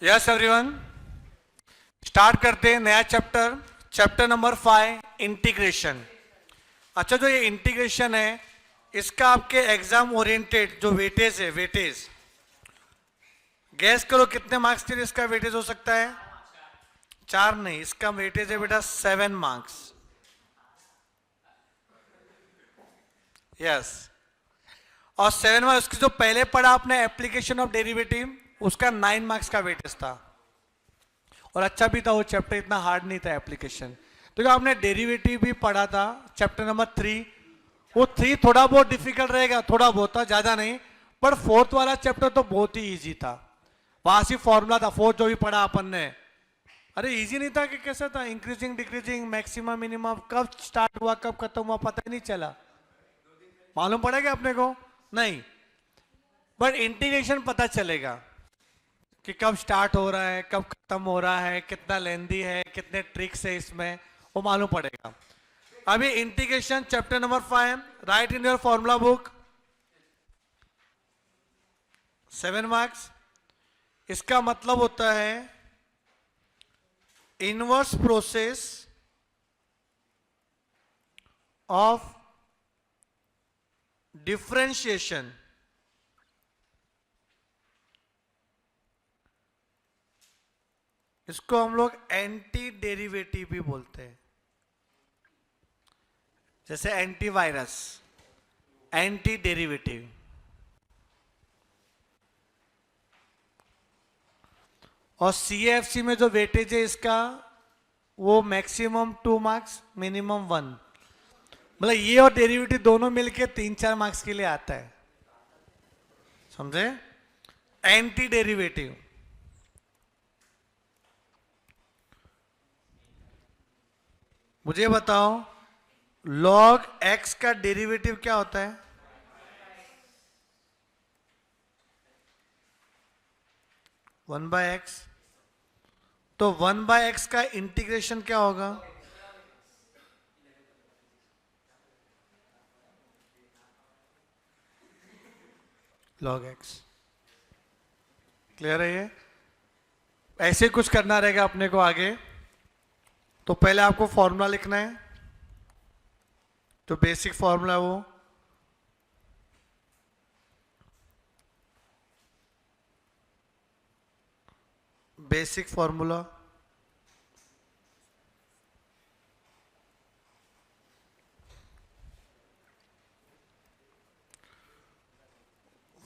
Yes everyone, start करते हैं नया चैप्टर। Chapter number 5, integration. अच्छा, जो ये इंटीग्रेशन है इसका आपके एग्जाम ओरिएंटेड जो वेटेज है, वेटेज गैस करो कितने मार्क्स के लिए इसका वेटेज हो सकता है? 4 नहीं, इसका वेटेज है बेटा 7 मार्क्स। यस, और 7 मार्क्स की जो पहले पढ़ा आपने एप्लीकेशन ऑफ डेरिवेटिव, उसका 9 मार्क्स का वेटेज था। और अच्छा भी था वो चैप्टर, इतना हार्ड नहीं था एप्लीकेशन। तो जो आपने डेरिवेटिव भी पढ़ा था चैप्टर नंबर 3, वो 3 थोड़ा बहुत डिफिकल्ट रहेगा, थोड़ा बहुत था, ज्यादा नहीं। पर 4th वाला चैप्टर तो बहुत ही इजी था। वहां से फॉर्मूला था 4 जो भी पढ़ा अपन ने। अरे इजी नहीं था कि कैसा था, इंक्रीजिंग डिक्रीजिंग, मैक्सिमम मिनिमम, कब स्टार्ट हुआ कब खत्म हुआ पता ही नहीं चला। मालूम पड़ेगा अपने को? नहीं, बट इंटीग्रेशन पता चलेगा कि कब स्टार्ट हो रहा है, कब खत्म हो रहा है, कितना लेंदी है, कितने ट्रिक्स है इसमें, वो मालूम पड़ेगा। अभी integration chapter number 5, right in your formula book, 7 marks. इसका मतलब होता है इनवर्स प्रोसेस ऑफ डिफरेंशिएशन इसको हम लोग एंटी डेरिवेटिव भी बोलते हैं। जैसे एंटीवायरस, एंटी डेरिवेटिव। और सीएफसी में जो वेटेज है इसका, वो मैक्सिमम 2 मार्क्स, मिनिमम 1। मतलब ये और डेरिवेटिव दोनों मिलके 3-4 मार्क्स के लिए आता है, समझे? Anti derivative. मुझे बताओ, log x का डेरिवेटिव क्या होता है? One by x. तो 1/x का इंटीग्रेशन क्या होगा? log x। क्लियर है ये? ऐसे कुछ करना रहेगा अपने को आगे। तो पहले आपको फॉर्मूला लिखना है, जो बेसिक फॉर्मूला है वो बेसिक फॉर्मूला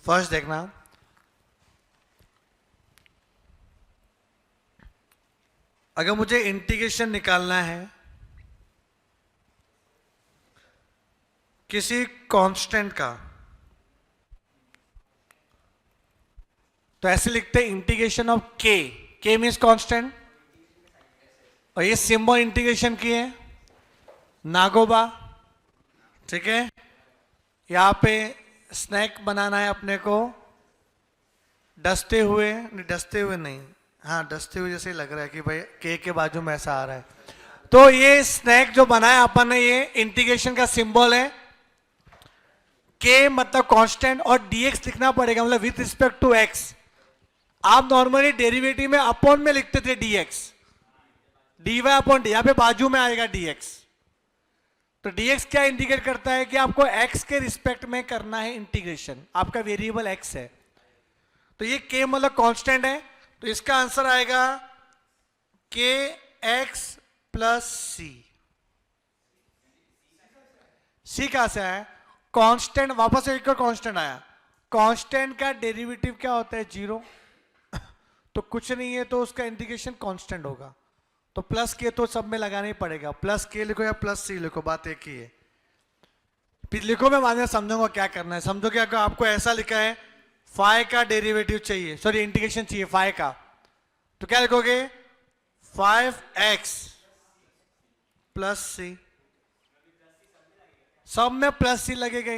फर्स्ट देखना, अगर मुझे इंटीग्रेशन निकालना है किसी कांस्टेंट का, तो ऐसे लिखते हैं इंटीग्रेशन ऑफ के। के मीन्स कांस्टेंट, और ये सिंबल इंटीग्रेशन की है नागोबा, ठीक है? यहां पे स्नैक बनाना है अपने को, डसते हुए नहीं, हाँ डसते हुए जैसे लग रहा है कि भाई के बाजू में ऐसा आ रहा है। तो ये स्नैक जो बनाया अपन ने, ये इंटीग्रेशन का सिंबल है। के मतलब कांस्टेंट, और dx लिखना पड़ेगा, मतलब विथ रिस्पेक्ट टू x। आप नॉर्मली डेरिवेटिव में अपॉन में लिखते थे dx, dy अपॉन डी, यहां पे बाजू में आएगा dx। तो dx क्या इंडिकेट करता है कि आपको x के रिस्पेक्ट में करना है इंटीग्रेशन, आपका वेरिएबल x है। तो ये k मतलब कांस्टेंट है, तो इसका आंसर आएगा के एक्स प्लस सी। सी कहां से आया? कांस्टेंट, वापस एक कांस्टेंट आया। कांस्टेंट का डेरिवेटिव क्या होता है? 0। तो कुछ नहीं है, तो उसका इंटीग्रेशन कांस्टेंट होगा। तो प्लस के तो सब में लगाना ही पड़ेगा, प्लस के लिखो या प्लस सी लिखो, बात एक ही है। फिर लिखो, मैं बाद में समझूंगा क्या करना है। समझो कि अगर आपको ऐसा लिखा है फाइ का डेरिवेटिव चाहिए, सॉरी इंटीग्रेशन चाहिए फाइ का, तो क्या लिखोगे? 5x प्लस सी। सब में प्लस सी लगेगा,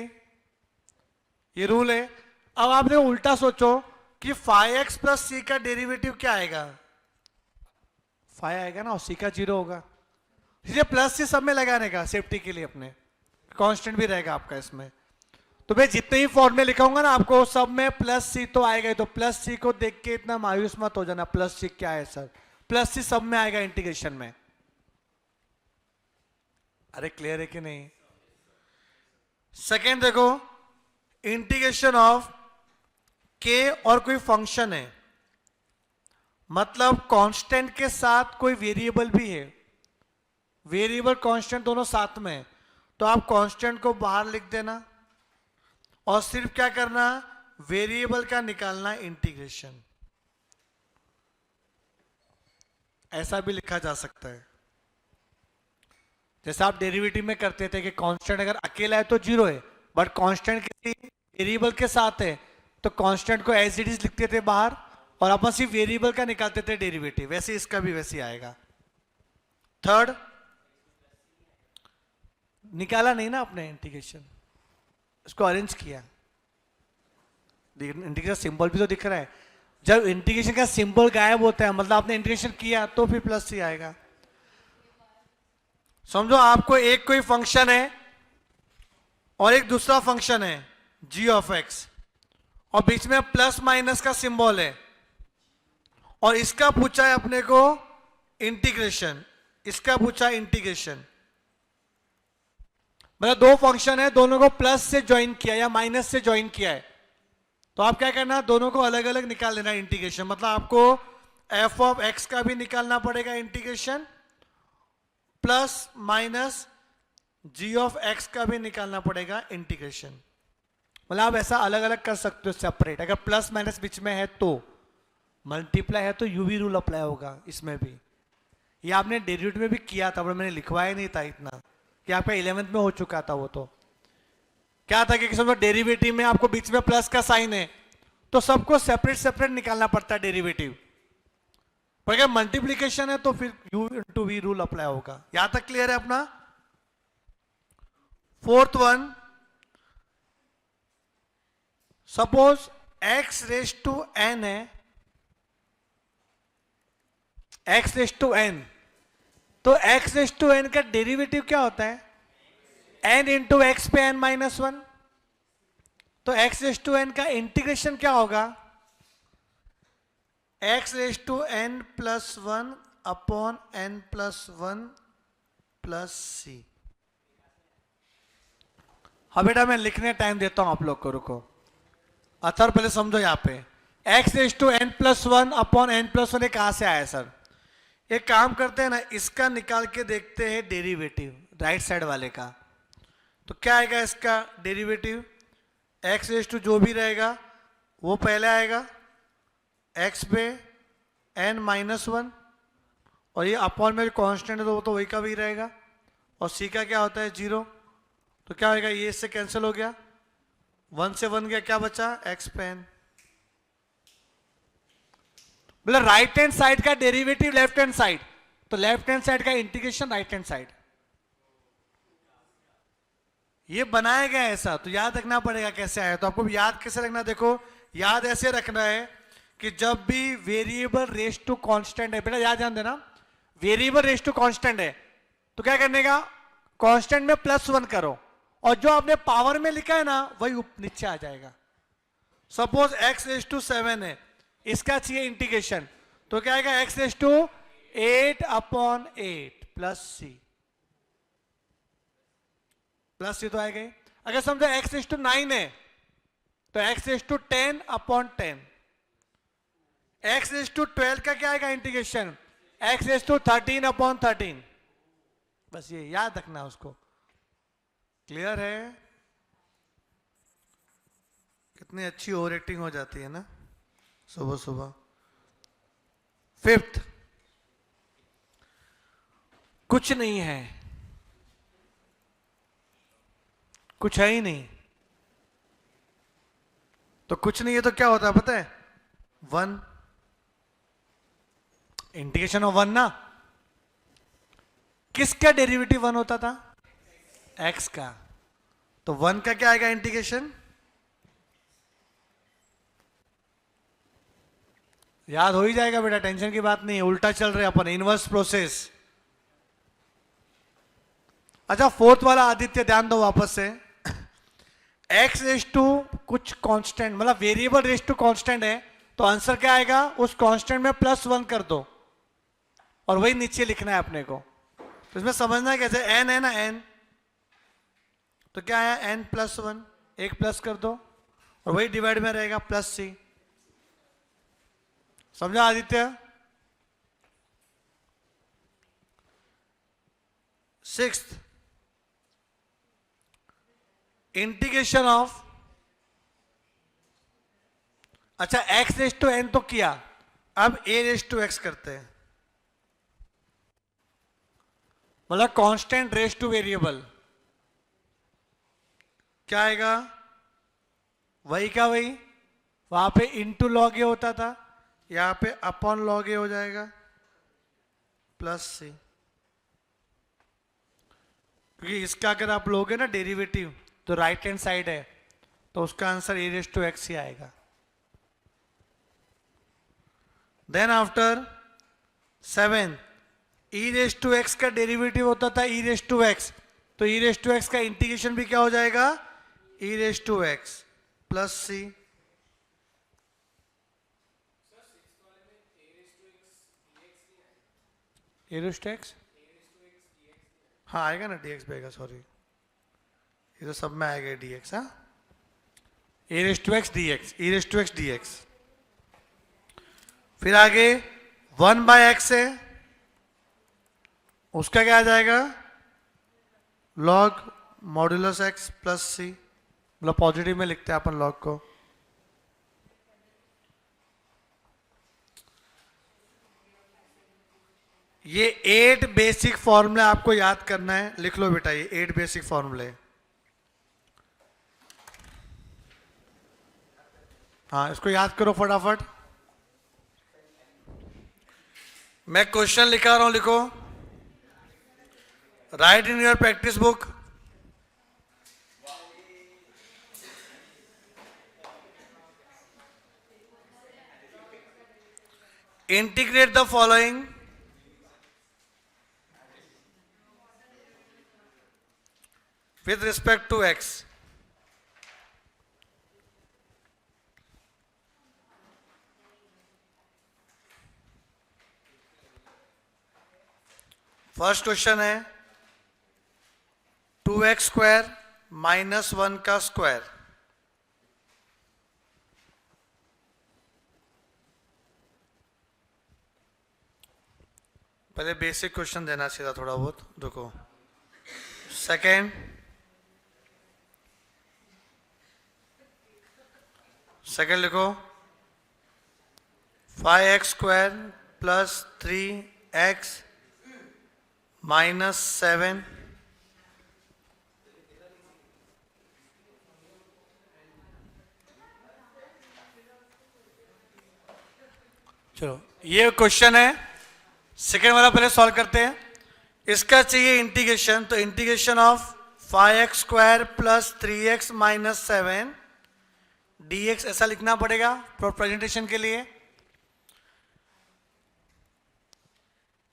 ये रूल है। अब आपने उल्टा सोचो कि 5x प्लस सी का डेरिवेटिव क्या आएगा? 5 आएगा ना, और सी का 0 होगा। इसलिए प्लस सी सब में लगाने का, सेफ्टी के लिए अपने कांस्टेंट भी रहेगा आपका इसमें। तो मैं जितने ही फॉर्मूले लिखाऊंगा ना आपको सब में प्लस सी तो आएगा ही। तो प्लस सी को देख के इतना मायूस मत हो जाना, प्लस सी क्या है सर, प्लस सी सब में आएगा इंटीग्रेशन में। अरे क्लियर है कि नहीं? सेकेंड देखो, इंटीग्रेशन ऑफ के और कोई फंक्शन है, मतलब कांस्टेंट के साथ कोई वेरिएबल भी है, वेरिएबल कांस्टेंट दोनों साथ में है, तो आप कांस्टेंट को बाहर लिख देना और सिर्फ क्या करना, वेरिएबल का निकालना इंटीग्रेशन। ऐसा भी लिखा जा सकता है, जैसे आप डेरिवेटिव में करते थे कि कांस्टेंट अगर अकेला है तो जीरो है, बट कांस्टेंट किसी वेरिएबल के साथ है तो कांस्टेंट को एज इट इज लिखते थे बाहर और अपन सिर्फ वेरिएबल का निकालते थे डेरिवेटिव। वैसे इसका भी वैसे आएगा। थर्ड, निकाला नहीं ना आपने इंटीग्रेशन, इसको अरेंज किया। इंटीग्रेशन सिंबल भी तो दिख रहा है। जब इंटीग्रेशन का सिंबल गायब होता है मतलब आपने इंटीग्रेशन किया तो फिर प्लस सी आएगा। समझो आपको एक कोई फंक्शन है और एक दूसरा फंक्शन है जी ऑफ एक्स और बीच में प्लस माइनस का सिंबल है और इसका पूछा है अपने को इंटीग्रेशन, इसका पूछा इंटीग्रेशन। मतलब दो फंक्शन है, दोनों को प्लस से ज्वाइन किया या माइनस से ज्वाइन किया है, तो आप क्या करना, दोनों को अलग अलग निकाल लेना इंटीग्रेशन। मतलब आपको एफ ऑफ एक्स का भी निकालना पड़ेगा integration, plus minus G of X का भी निकालना पड़ेगा इंटीग्रेशन। मतलब आप ऐसा अलग अलग कर सकते हो सेपरेट। अगर प्लस माइनस बीच में है तो मल्टीप्लाई है तो यूवी रूल अप्लाई होगा इसमें भी। ये आपने डेरिवेटिव में भी किया था पर मैंने लिखवाया नहीं था इतना कि आपका 11th में हो चुका था। वो तो क्या था कि समझो डेरिवेटिव में आपको बीच में प्लस का साइन है तो सबको सेपरेट सेपरेट निकालना पड़ता है डेरिवेटिव, पर अगर मल्टीप्लीकेशन है तो फिर U into V rule apply होगा। यहां तक क्लियर है अपना? Fourth one, suppose x raise to n है, x रेज टू n, तो x रेज टू n का डेरिवेटिव क्या होता है, n इंटू एक्स पे n माइनस वन। तो x रेज टू n का इंटीग्रेशन क्या होगा, x raise to n plus one upon n plus one plus C. हाँ बेटा मैं लिखने टाइम देता हूं आप लोग को, रुको। अथर पहले समझो यहाँ पे x raise to n plus one upon n plus one कहां से आया सर? एक काम करते हैं ना, इसका निकाल के देखते हैं डेरिवेटिव राइट साइड वाले का। तो क्या आएगा इसका डेरिवेटिव, x रेज टू जो भी रहेगा वो पहले आएगा x पे n माइनस वन और ये अपॉन में कांस्टेंट है तो वो तो वही का वही रहेगा और c का क्या होता है जीरो। तो क्या होगा, ये इससे कैंसिल हो गया, वन से वन गया, क्या बचा x पे n। मतलब राइट हैंड साइड का डेरिवेटिव लेफ्ट हैंड साइड, तो लेफ्ट हैंड साइड का इंटीग्रेशन राइट हैंड साइड। ये बनाया गया ऐसा, तो याद रखना पड़ेगा कैसे आया। तो आपको याद कैसे रखना, देखो याद ऐसे रखना है कि जब भी वेरिएबल रेज टू कांस्टेंट है, बेटा याद ध्यान देना, वेरिएबल रेज टू कांस्टेंट है तो क्या करने का, कांस्टेंट में प्लस वन करो और जो आपने पावर में लिखा है ना वही नीचे आ जाएगा। सपोज x रेज टू 7 है, इसका चाहिए इंटीग्रेशन, तो क्या आएगा x raise to 8 upon 8 plus C, plus C तो आएगा ही। अगर समझो x रेज टू 9 है तो x raise to 10 upon 10, x raise to 12 का क्या आएगा integration, x raise to 13 upon 13। बस ये याद रखना उसको। क्लियर है? कितनी अच्छी ओवर एक्टिंग हो जाती है ना सुबह सुबह। फिफ्थ, कुछ नहीं है, कुछ है ही नहीं। तो कुछ नहीं है तो क्या होता है पता है, वन, इंटीग्रेशन ऑफ वन ना। किसका डेरिवेटिव वन होता था, x का, तो वन का क्या आएगा इंटीग्रेशन, याद हो ही जाएगा बेटा, टेंशन की बात नहीं है, उल्टा चल रहे अपन, इनवर्स प्रोसेस। अच्छा फोर्थ वाला आदित्य ध्यान दो वापस से, x रेस टू कुछ कांस्टेंट मतलब वेरिएबल रेस टू कांस्टेंट है, तो आंसर क्या आएगा, उस कांस्टेंट में +1 कर दो और वही नीचे लिखना है अपने को। तो इसमें समझना है कैसे, n है ना n, तो क्या है n+1, एक प्लस कर दो और वही डिवाइड में रहेगा +c। समझा आदित्य? 6th इंटीग्रेशन ऑफ, अच्छा x रेस टू n तो किया, अब a रेस टू x करते हैं, मतलब कांस्टेंट रेस टू वेरिएबल। क्या आएगा, वही का वही, वहां पे इंटू लॉग ए होता था, यहां पे अपॉन लॉग ए हो जाएगा +c, क्योंकि इसका अगर आप लोगे ना डेरिवेटिव तो राइट हैंड साइड है, तो उसका answer a raise to x ही आएगा। Then after 7 e raise to x का डेरिवेटिव होता था e रेस टू x, तो e रेस टू x का इंटीग्रेशन भी क्या हो जाएगा, e raise to x +c। A raise to X, हाँ आएगा ना, dx भी आएगा, सॉरी ये तो सब में आएगा dx, हाँ A raise to X dx, e raise to X dx। फिर आगे 1/x है, उसका क्या आ जाएगा, log मॉड्यूलस x +c, मतलब पॉजिटिव में लिखते हैं अपन log को। ये 8 बेसिक फॉर्मूले आपको याद करना है, लिख लो बेटा ये 8 बेसिक फॉर्मूले। हाँ इसको याद करो फटाफट, मैं क्वेश्चन लिखा रहा हूं, लिखो, right in your practice book. Integrate the following with respect to x। First question है 2x² - 1 का स्क्वायर। पहले बेसिक क्वेश्चन देना सीधा थोड़ा बहुत, रुको। सेकेंड लिखो 5x² + 3x - 7 चलो ये क्वेश्चन है, सेकेंड वाला पहले सॉल्व करते हैं। इसका चाहिए इंटीग्रेशन, तो integration of 5x² + 3x - 7 dx ऐसा लिखना पड़ेगा फॉर प्रेजेंटेशन के लिए।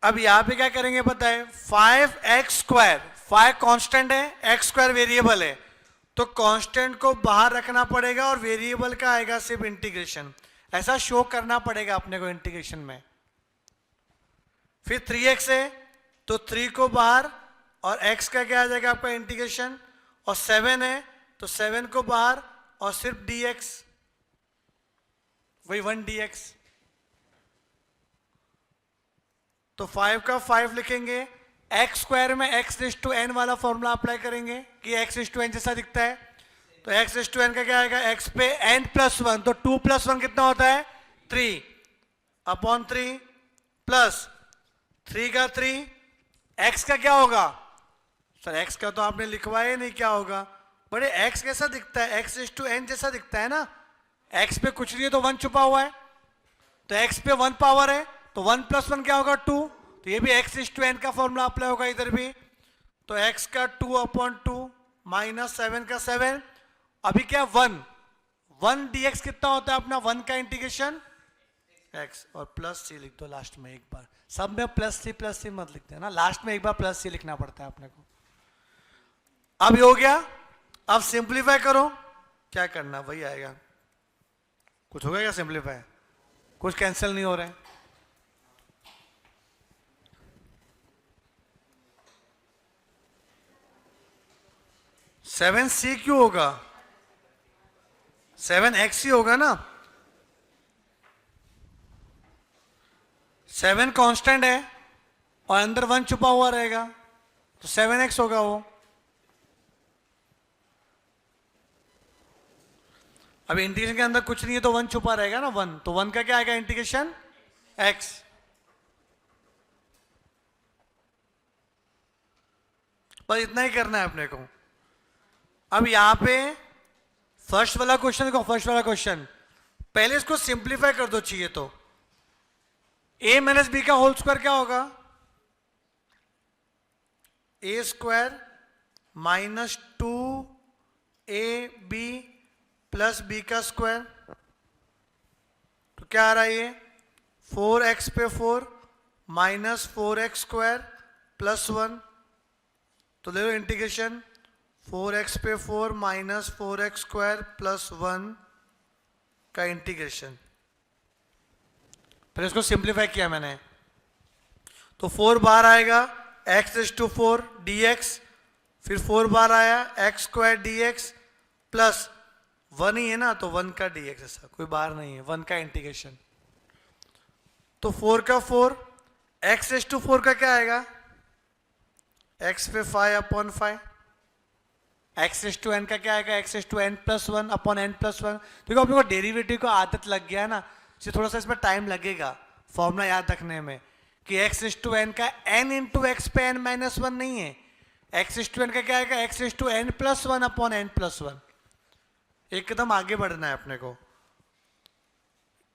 अब यहां पे क्या करेंगे पता है, 5x², 5 कांस्टेंट है, x² वेरिएबल है, तो कांस्टेंट को बाहर रखना पड़ेगा और वेरिएबल का आएगा सिर्फ इंटीग्रेशन, ऐसा शो करना पड़ेगा अपने को इंटीग्रेशन में। फिर 3x है तो 3 को बाहर और x का क्या आ जाएगा आपका इंटीग्रेशन, और 7 है तो 7 को बाहर और सिर्फ dx, वही 1 dx। तो 5 का 5 लिखेंगे, x² में x⁻n वाला फॉर्मूला अप्लाई करेंगे कि x⁻n जैसा दिखता है, तो x⁻n का क्या आएगा, x पे n+1, तो 2 + 1 कितना होता है 3/3 प्लस 3 का 3, x का क्या होगा सर, x का तो आपने लिखवाया नहीं, क्या होगा, बड़े x कैसा दिखता है, x⁻n जैसा दिखता है ना, x पे कुछ नहीं है तो 1 छुपा हुआ है, तो x पे 1 पावर है, तो 1 + 1 क्या होगा 2, तो ये भी x⁻n का फॉर्मूला अप्लाई होगा इधर भी, तो x का 2/2 - 7 का 7, अभी क्या 1 dx कितना होता है अपना 1 का इंटीग्रेशन x, और +c लिख दो लास्ट में एक बार, सब में +c मत लिखते हैं ना, लास्ट में एक बार +c लिखना पड़ता है अपने को। अब ये हो गया, अब सिंप्लीफाई करो, क्या करना वही आएगा। कुछ होगा क्या सिंप्लीफाई? कुछ कैंसिल नहीं हो रहा है। सेवन सी क्यों होगा? 7x ही होगा ना। 7 कांस्टेंट है और अंदर 1 छुपा हुआ रहेगा, तो 7x होगा वो। अब इंटीग्रेशन के अंदर कुछ नहीं है तो 1 छुपा रहेगा ना, 1, तो 1 का क्या आएगा इंटीग्रेशन? x। बस इतना ही करना है अपने को। अब यहां पे फर्स्ट वाला क्वेश्चन देखो, फर्स्ट वाला क्वेश्चन पहले इसको सिंप्लीफाई कर दो चाहिए तो। a माइनस बी का होल स्क्वायर क्या होगा? a square minus 2ab plus B का स्क्वायर, तो क्या आ रहा है ये? 4x पे 4 माइनस 4x स्क्वायर प्लस 1, तो ले लो इंटीग्रेशन 4x पे 4 माइनस 4x स्क्वायर प्लस 1 का इंटीग्रेशन। फिर इसको सिंप्लीफाई किया मैंने तो 4 बार आएगा x इज टू 4 dx, फिर 4 बार आया x स्क्वायर dx प्लस 1 ही है ना, तो 1 का dx, ऐसा कोई बार नहीं है, 1 का इंटीग्रेशन। तो 4 का 4, x इज टू 4 का क्या आएगा? x पे 5 upon 5, x is to n का क्या आएगा? x is to n plus 1 upon n plus 1। देखो अपने को डेरिवेटिव को आदत लग गया है ना, इससे थोड़ा सा इसमें टाइम लगेगा फॉर्मूला याद रखने में कि x इज टू n का n इंटू एक्स पे n माइनस 1 नहीं है, x इज टू n का क्या आएगा? x is to n plus 1 upon n plus 1। एक कदम आगे बढ़ना है अपने को।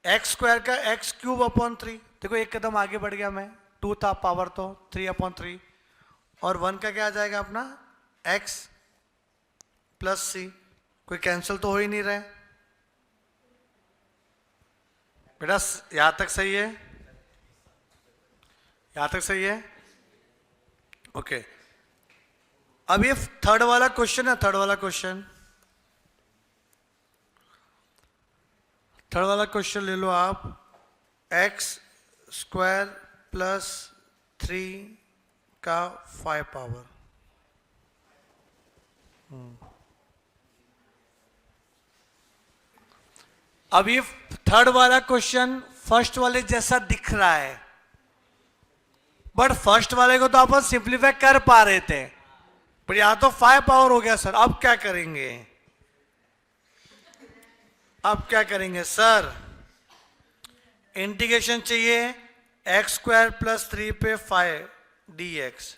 x स्क्वायर का x क्यूब अपॉन 3, देखो एक कदम आगे बढ़ गया मैं, 2 था पावर तो 3 अपॉन 3, और 1 का क्या आ जाएगा अपना? x प्लस c, कोई कैंसिल तो हो ही नहीं रहा है बेटा। यहां तक सही है? यहां तक सही है? ओके। अब ये थर्ड वाला क्वेश्चन है, थर्ड वाला क्वेश्चन, थर्ड वाला क्वेश्चन ले लो आप। x स्क्वायर प्लस 3 का 5 पावर, अब ये थर्ड वाला क्वेश्चन फर्स्ट वाले जैसा दिख रहा है, बट फर्स्ट वाले को तो अपन सिंप्लीफाई कर पा रहे थे, पर यहां तो 5 पावर हो गया सर। अब क्या करेंगे? अब क्या करेंगे सर? इंटीग्रेशन चाहिए x स्क्वायर प्लस 3 पे 5 dx।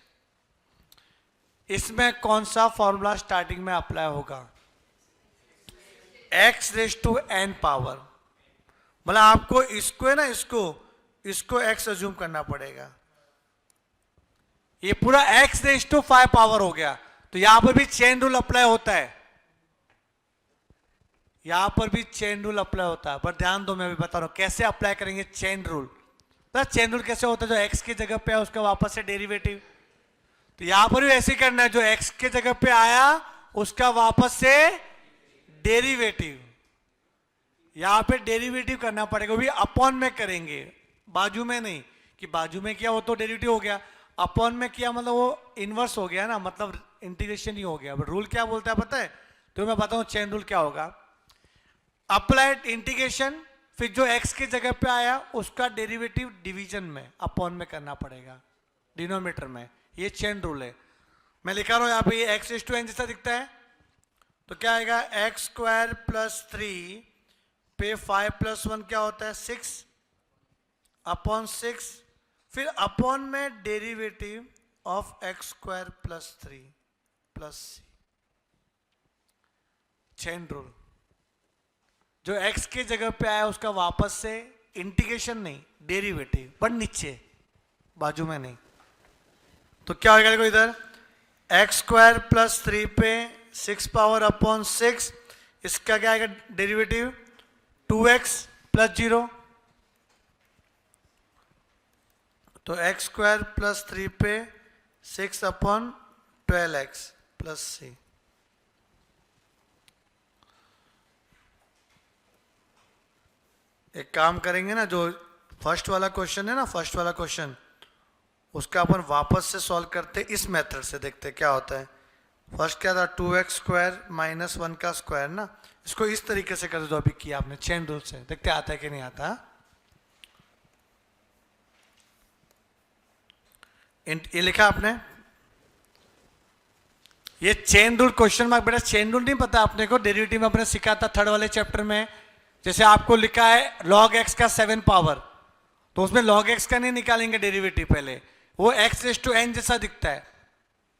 इसमें कौन सा फॉर्मूला स्टार्टिंग में अप्लाई होगा? x raise to n power, मतलब आपको इसको है ना, इसको x अज्यूम करना पड़ेगा। ये पूरा x रेज टू 5 पावर हो गया, तो यहां पर भी चेन रूल अप्लाई होता है, यहां पर भी चेन रूल अप्लाई होता है। पर ध्यान दो, मैं अभी बता रहा हूं कैसे अप्लाई करेंगे चेन रूल। तो चेन रूल कैसे होता है? जो x की जगह पे है उसका वापस से डेरिवेटिव, तो यहां पर भी ऐसे ही करना है, जो x के जगह पे आया उसका वापस से डेरिवेटिव। यहां पे डेरिवेटिव करना पड़ेगा, भी अपॉन में करेंगे, बाजू में नहीं, कि बाजू में किया वो तो डेरिवेटिव हो गया, अपॉन में किया मतलब वो इनवर्स हो गया ना, मतलब इंटीग्रेशन ही हो गया। बट रूल क्या बोलता है पता है? तो मैं बताऊं चेन रूल क्या होगा। अप्लाइड इंटीग्रेशन, फिर जो x की जगह पे आया उसका डेरिवेटिव डिवीजन में अपॉन में करना पड़ेगा, डिनोमिनेटर में। ये चेन रूल है। मैं लिखा रहा हूं यहां पे, ये x इज टू n जैसा दिखता है, तो क्या आएगा? x स्क्वायर प्लस 3 पे 5 प्लस 1 क्या होता है? 6 अपॉन 6, फिर अपॉन में derivative of x square plus 3 plus c। Chain rule, जो x के जगह पे आया उसका वापस से इंटीग्रेशन नहीं, डेरिवेटिव, बट नीचे बाजू में नहीं। तो क्या होगा देखो इधर, x स्क्वायर प्लस 3 पे 6 पावर अपॉन 6, इसका क्या आएगा डेरिवेटिव? 2x प्लस 0, तो x स्क्वायर प्लस 3 पे 6 अपॉन 12x प्लस c। एक काम करेंगे ना, जो फर्स्ट वाला क्वेश्चन है ना, फर्स्ट वाला क्वेश्चन, उसका अपन वापस से सॉल्व करते इस मेथड से, देखते क्या होता है। फर्स्ट क्या था, 2x² माइनस 1 का स्क्वायर ना, इसको इस तरीके से कर दो अभी किया आपने चेन रूल से, देखते आता है कि नहीं आता। ये लिखा आपने, ये चेन रूल क्वेश्चन मार्क, बेटा चेन रूल नहीं पता आपने को, डेरिवेटिव में आपने सीखा था थर्ड वाले चैप्टर में। जैसे आपको लिखा है log x का 7 पावर, तो उसमें log x का नहीं निकालेंगे डेरिवेटिव पहले, वो x⁻n जैसा दिखता है,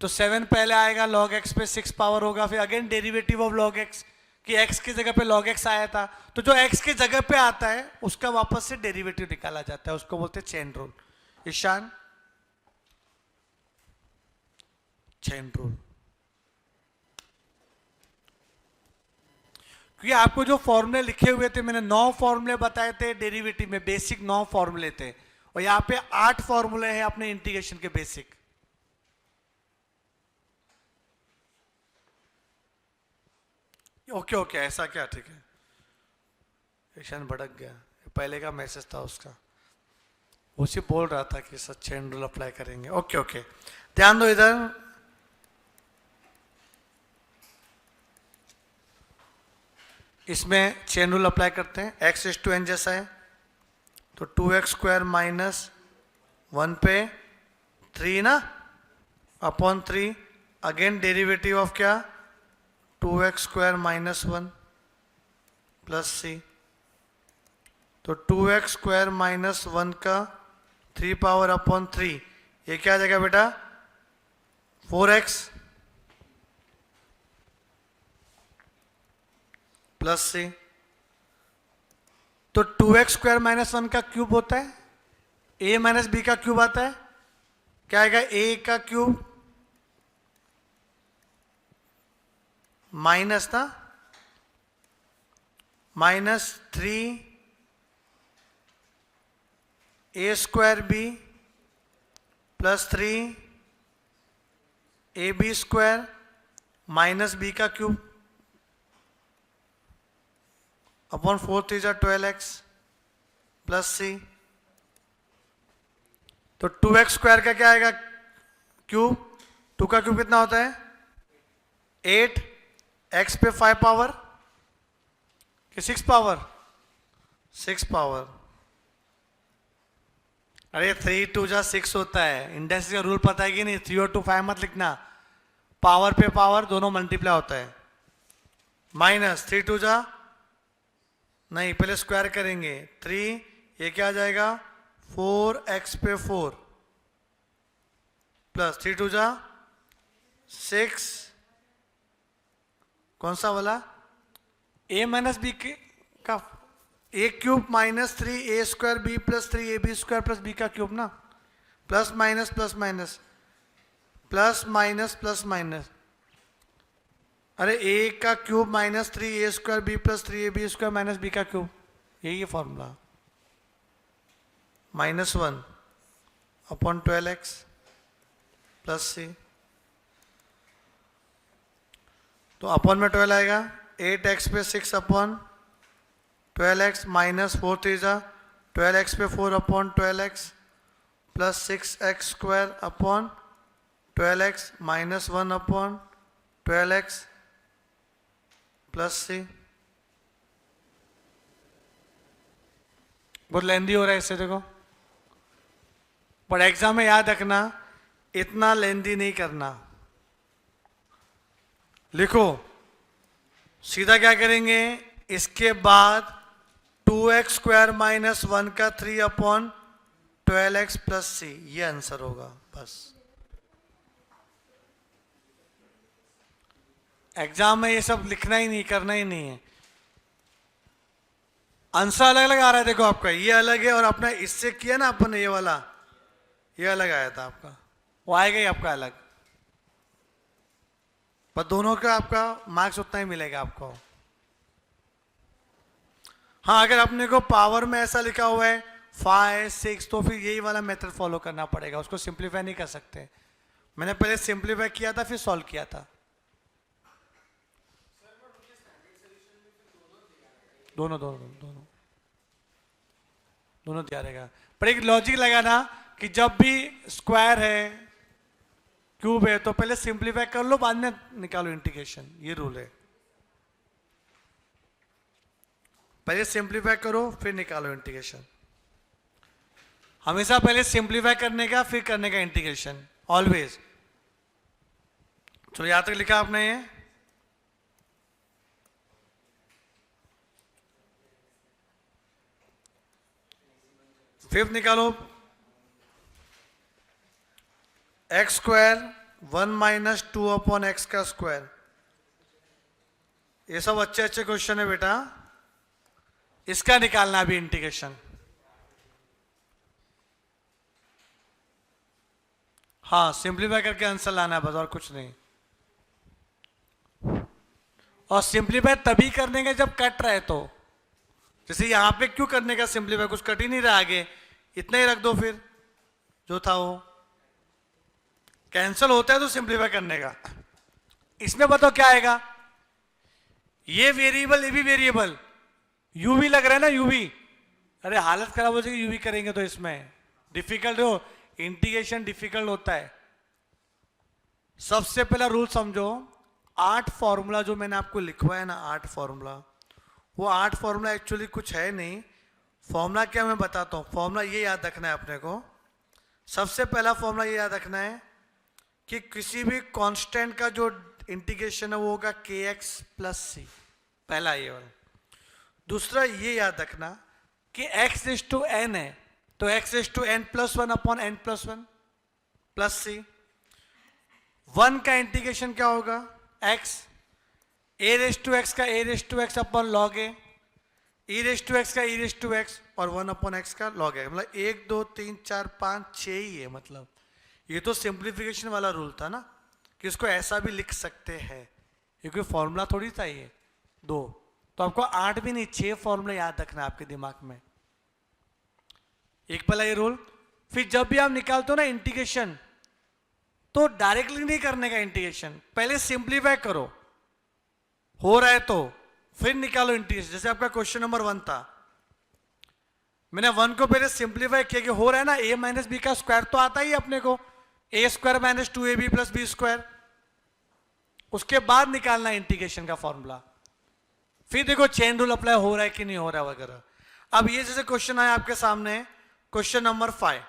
तो 7 पहले आएगा, log x पे 6 पावर होगा, फिर again derivative of log x, कि x की जगह पे log x आया था, तो जो x की जगह पे आता है उसका वापस से डेरिवेटिव निकाला जाता है, उसको बोलते हैं chain rule. Ishan, chain rule, क्योंकि आपको जो फॉर्मूले लिखे हुए थे, मैंने 9 फॉर्मूले बताए थे डेरिवेटिव में, बेसिक 9 फॉर्मूले थे, और यहाँ पे 8 फॉर्मूले हैं अपने इंटीग्रेशन के बेसिक। ओके ओके, ऐसा क्या, ठीक है, ईशान भटक गया, पहले का मैसेज था उसका, उसी बोल रहा था कि सर चेन रूल अप्लाई करेंगे। ओके ओके, ध्यान दो इधर, इसमें चेन रूल अप्लाई करते हैं, x⁻n जैसा है, तो 2x² माइनस 1 पे 3 ना, अपॉन 3, अगेन डेरिवेटिव ऑफ क्या, 2x² माइनस 1 प्लस c, तो 2x² माइनस 1 का 3 पावर अपॉन 3, ये क्या आ जाएगा बेटा, 4x प्लस सी, तो 2x² माइनस 1 का क्यूब होता है, a माइनस बी का क्यूब आता है, क्या आएगा, a का क्यूब माइनस ना, minus 3 a² plus 3 ab² minus b का cube upon 4 3 12x plus C, तो 2x² का क्या आएगा क्यूब, 2 का क्यूब कितना होता है 8, x पे 5 पावर कि 6 पावर, 6 पावर, अरे 3 2 6 होता है, इंडेक्स का रूल पता है कि नहीं, 3 और 2 5 मत लिखना, पावर पे पावर दोनों मल्टीप्लाई होता है, माइनस 3 2 नहीं, पहले स्क्वायर करेंगे, 3, ये क्या आ जाएगा 4x पे 4 प्लस 3 2 6, कौन सा वाला, a माइनस बी का a cube minus 3a² b plus 3ab² plus b का क्यूब ना, plus minus plus minus plus minus plus minus, अरे a का cube minus 3a² b plus 3ab² minus b का cube, यही है formula, -1 upon 12x plus C, तो upon में 12 आएगा, 8x पे 6 अपॉन 12x माइनस 4 3 12x पे 4 upon 12x plus 6x² upon 12x minus 1 upon 12x plus C, बहुत lengthy हो रहा है इससे देखो, पर एग्जाम में याद रखना इतना लेंदी नहीं करना, लिखो सीधा क्या करेंगे, इसके बाद 2x² माइनस 1 का 3 अपॉन 12x प्लस सी, ये आंसर होगा बस। एग्जाम में ये सब लिखना ही नहीं, करना ही नहीं है, आंसर अलग अलग आ रहा है देखो, आपका ये अलग है और अपना इससे किया ना अपन ये वाला, ये अलग आया था आपका, वो आएगा ही आपका अलग, पर दोनों का आपका मार्क्स उतना ही मिलेगा आपको। हाँ, अगर अपने को पावर में ऐसा लिखा हुआ है 5 6, तो फिर यही वाला मेथड फॉलो करना पड़ेगा, उसको सिंप्लीफाई नहीं कर सकते, मैंने पहले सिंप्लीफाई किया था फिर सॉल्व किया था, दोनों दोनों दोनों, दोनों दिया रहेगा। पर एक लॉजिक लगाना कि जब भी स्क्वायर है, क्यूब है, तो पहले सिंप्लीफाई कर लो, बाद में निकालो इंटीग्रेशन, ये रूल है। पहले सिंप्लीफाई करो फिर निकालो इंटीग्रेशन। हमेशा पहले सिंप्लीफाई करने का फिर करने का इंटीग्रेशन, ऑलवेज। चलो यहां तक लिखा आपने ये। फिफ्थ निकालो, x square 1 minus 2 upon x का स्क्वायर। ये सब अच्छे अच्छे क्वेश्चन है बेटा, इसका निकालना अभी इंटीग्रेशन। हाँ, सिंप्लीफाई करके आंसर लाना है बस, और कुछ नहीं। और सिंप्लीफाई तभी करने का जब कट रहे तो, जैसे यहां पे क्यों करने का सिंप्लीफाई, कुछ कट ही नहीं रहा आगे, इतना ही रख दो, फिर जो था वो कैंसिल होता है तो सिंप्लीफाई करने का। इसमें बताओ क्या आएगा, ये वेरिएबल ये भी वेरिएबल, यू भी लग रहा है ना, यू भी। अरे हालत खराब हो जाएगी यू भी करेंगे तो, इसमें डिफिकल्ट हो, इंटीग्रेशन डिफिकल्ट होता है। सबसे पहला रूल समझो, 8 फॉर्मूला जो मैंने आपको लिखवाया ना, 8 फॉर्मूला, वो 8 फॉर्मूला एक्चुअली कुछ है नहीं। फॉर्मूला क्या मैं बताता हूं। फॉर्मूला ये याद रखना है अपने को। सबसे पहला फॉर्मूला ये याद रखना है कि किसी भी कांस्टेंट का जो इंटीग्रेशन है वो होगा kx प्लस सी, पहला ये वाला। दूसरा ये याद रखना कि x इज टू n है, तो x is to n plus 1 upon n plus 1 plus C. 1 का इंटीग्रेशन क्या होगा, x, a raise to x का a raise to x upon log a, e raise to x का e raise to x, और 1 upon x का log a। मतलब 1 2 3 4 5 6 ही है। मतलब ये तो सिंप्लीफिकेशन वाला रूल था ना, कि इसको ऐसा भी लिख सकते हैं, ये कोई फॉर्मूला थोड़ी था ये 2। तो आपको 8 भी नहीं 6 फॉर्मूला याद रखना है आपके दिमाग में। एक पहला ये रूल। फिर जब भी आप निकालते हो ना इंटीग्रेशन, तो डायरेक्टली नहीं करने का इंटीग्रेशन, पहले सिंप्लीफाई करो, हो रहा है तो फिर निकालो इंटीग्रेशन। जैसे आपका क्वेश्चन नंबर 1 था, मैंने 1 को पहले सिंप्लीफाई किया कि हो रहा है ना, a माइनस बी का स्क्वायर तो आता ही अपने को, a square minus 2ab plus B square. उसके बाद निकालना इंटीग्रेशन का फॉर्मूला, फिर देखो चेन रूल अप्लाई हो रहा है कि नहीं हो रहा है वगैरह। अब ये जैसे क्वेश्चन आया आपके सामने, क्वेश्चन नंबर 5,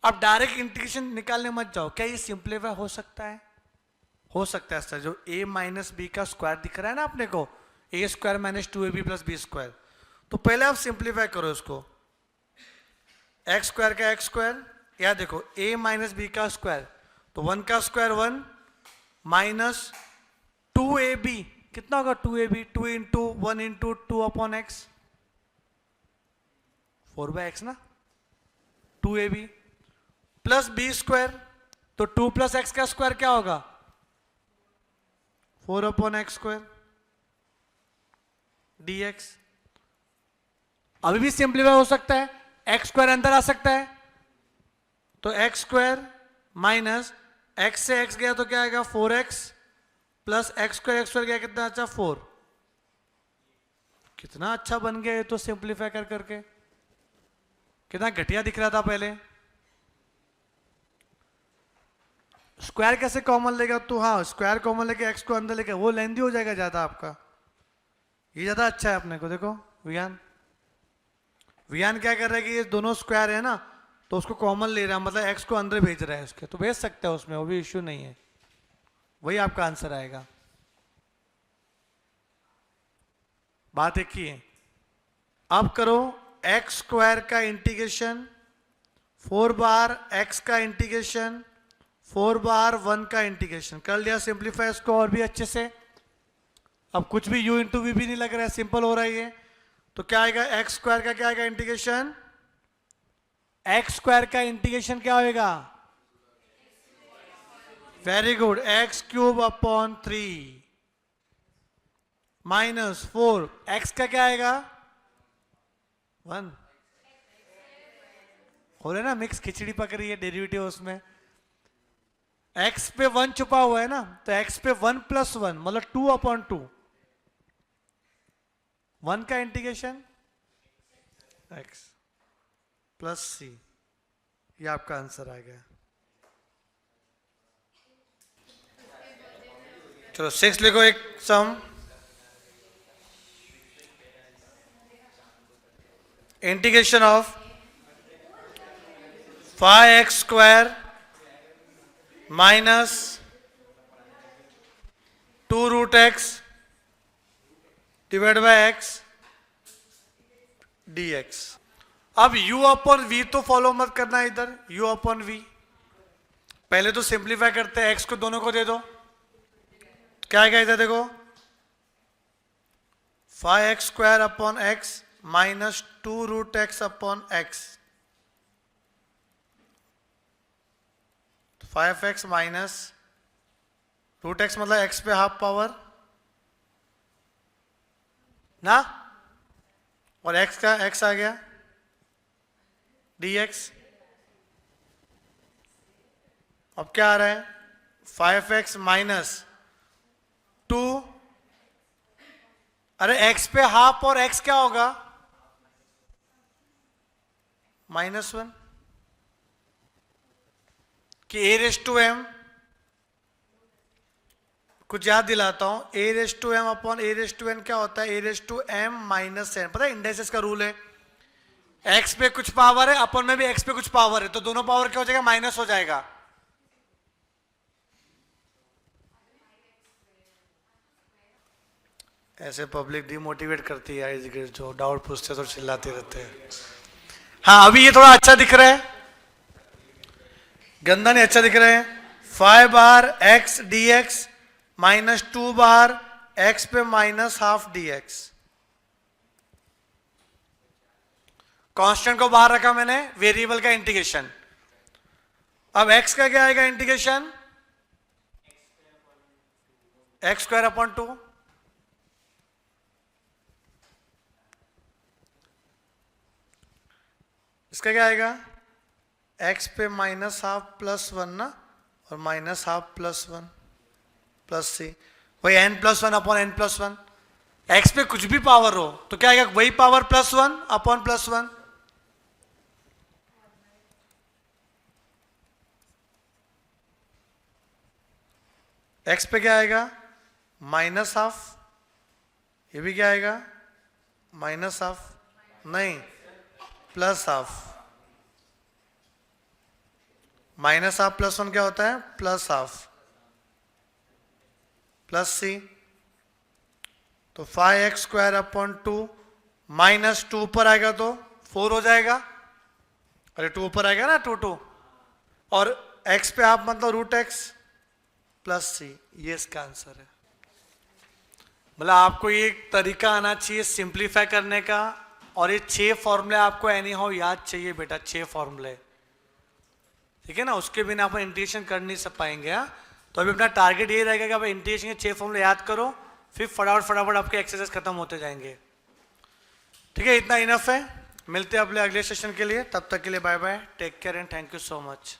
अब डायरेक्ट इंटीग्रेशन निकालने मत जाओ। क्या ये सिंप्लीफाई हो सकता है? हो सकता है सर। जो a माइनस बी का स्क्वायर दिख रहा है ना अपने को, a square minus 2ab plus B square, तो पहले आप सिंप्लीफाई करो इसको। एक्स स्क्वायर का एक्स स्क्वायर, या देखो a माइनस बी का स्क्वायर, तो 1 का स्क्वायर 1 माइनस 2ab, कितना होगा 2ab, 2 into 1 into 2 upon X, 4 by X ना, 2ab प्लस बी स्क्वायर, तो 2 प्लस एक्स का स्क्वायर क्या होगा 4 अपॉन एक्स स्क्वायर dx। अभी भी सिंप्लीफाई हो सकता है, एक्स स्क्वायर अंदर आ सकता है, तो एक्स स्क्वायर माइनस एक्स से एक्स गया तो क्या आएगा 4x प्लस एक्स स्क्वायर गया कितना अच्छा 4। कितना अच्छा बन गया ये तो सिंप्लीफाई कर करके, कितना घटिया दिख रहा था पहले। स्क्वायर कैसे कॉमन लेगा, तो हाँ स्क्वायर कॉमन लेके एक्स को अंदर लेके, वो लेंदी हो जाएगा ज्यादा आपका, ये ज्यादा अच्छा है अपने को। देखो वियान क्या कर रहा है कि ये दोनों स्क्वायर है ना, तो उसको कॉमन ले रहा है, मतलब एक्स को अंदर भेज रहा है उसके, तो भेज सकते हैं उसमें, वो भी इश्यू नहीं है, वही आपका आंसर आएगा। बात एक ही है। अब करो एक्स स्क्वायर का इंटीग्रेशन 4 बार एक्स का इंटीग्रेशन 4 बार 1 का इंटीग्रेशन कर लिया, सिंप्लीफाई इसको और भी अच्छे से। अब कुछ भी u इंटू वी भी नहीं लग रहा है, सिंपल हो रहा है ये। तो क्या आएगा एक्स स्क्वायर का, क्या आएगा इंटीग्रेशन, एक्स स्क्वायर का इंटीग्रेशन क्या होगा, very good, x cube upon 3 minus 4, x का क्या आएगा 1। हो रहा है ना मिक्स खिचड़ी पक रही है डेरिवेटिव उसमें। x पे 1 छुपा हुआ है ना, तो x पे 1 प्लस 1 मतलब 2 अपॉन 2, 1 का इंटीग्रेशन एक्स प्लस सी, ये आपका आंसर आ गया। चलो 6 लिखो एक sum. Integration of 5x square minus 2 root X divide by X dx। अब u अपॉन वी तो फॉलो मत करना इधर, u अपॉन वी। पहले तो सिंप्लीफाई करते हैं, x को दोनों को दे दो, क्या आएगा इधर देखो, 5x square upon X minus 2 root X upon X, 5x minus root X मतलब x पे हाफ पावर ना, और x का x आ गया dx। अब क्या आ रहा है, 5x माइनस 2, अरे x पे हाफ और x क्या होगा -1, कि a रेस टू m, कुछ याद दिलाता हूं, a raise to m upon a raise to n क्या होता है, a raise to m minus n। पता है इंडाइसेस का रूल है, x पे कुछ पावर है, अपन में भी x पे कुछ पावर है, तो दोनों पावर क्या हो जाएगा, माइनस हो जाएगा। ऐसे पब्लिक डिमोटिवेट करती है, जो डाउट पूछते तो चिल्लाते रहते हैं। हाँ अभी ये थोड़ा अच्छा दिख रहा है, गंदा नहीं, अच्छा दिख रहा है। 5 बार x dx माइनस 2 बार x पे माइनस हाफ dx। कांस्टेंट को बाहर रखा मैंने, वेरिएबल का इंटीग्रेशन। अब x का क्या आएगा इंटीग्रेशन, x स्क्वायर अपॉन 2, इसका क्या आएगा, x पे माइनस हाफ प्लस 1 ना, और माइनस हाफ प्लस 1 प्लस सी, वही n plus 1 upon n plus 1। x पे कुछ भी पावर हो तो क्या आएगा, वही power plus 1 upon plus 1। x पे क्या आएगा, माइनस हाफ, ये भी क्या आएगा माइनस हाफ, नहीं plus half, minus half plus 1 क्या होता है, प्लस हाफ, प्लस सी। तो 5x स्क्वायर अपॉन 2 माइनस 2 ऊपर आएगा तो 4 हो जाएगा, अरे 2 ऊपर आएगा ना, 2 और x पे आप मतलब रूट एक्स प्लस सी, ये इसका आंसर है। मतलब आपको ये एक तरीका आना चाहिए सिंप्लीफाई करने का, और ये 6 फॉर्मूले आपको एनी हाउ याद चाहिए बेटा, 6 फॉर्मूले, ठीक है ना, उसके बिना आप इंटीग्रेशन कर नहीं सब पाएंगे। हाँ तो अभी अपना टारगेट ये रहेगा कि आप इंटीग्रेशन के 6 फॉर्मूले याद करो, फिर फटाफट आपके एक्सरसाइज खत्म होते जाएंगे। ठीक है, इतना इनफ है, मिलते हैं अपने अगले सेशन के लिए, तब तक के लिए bye bye, take care and thank you so much.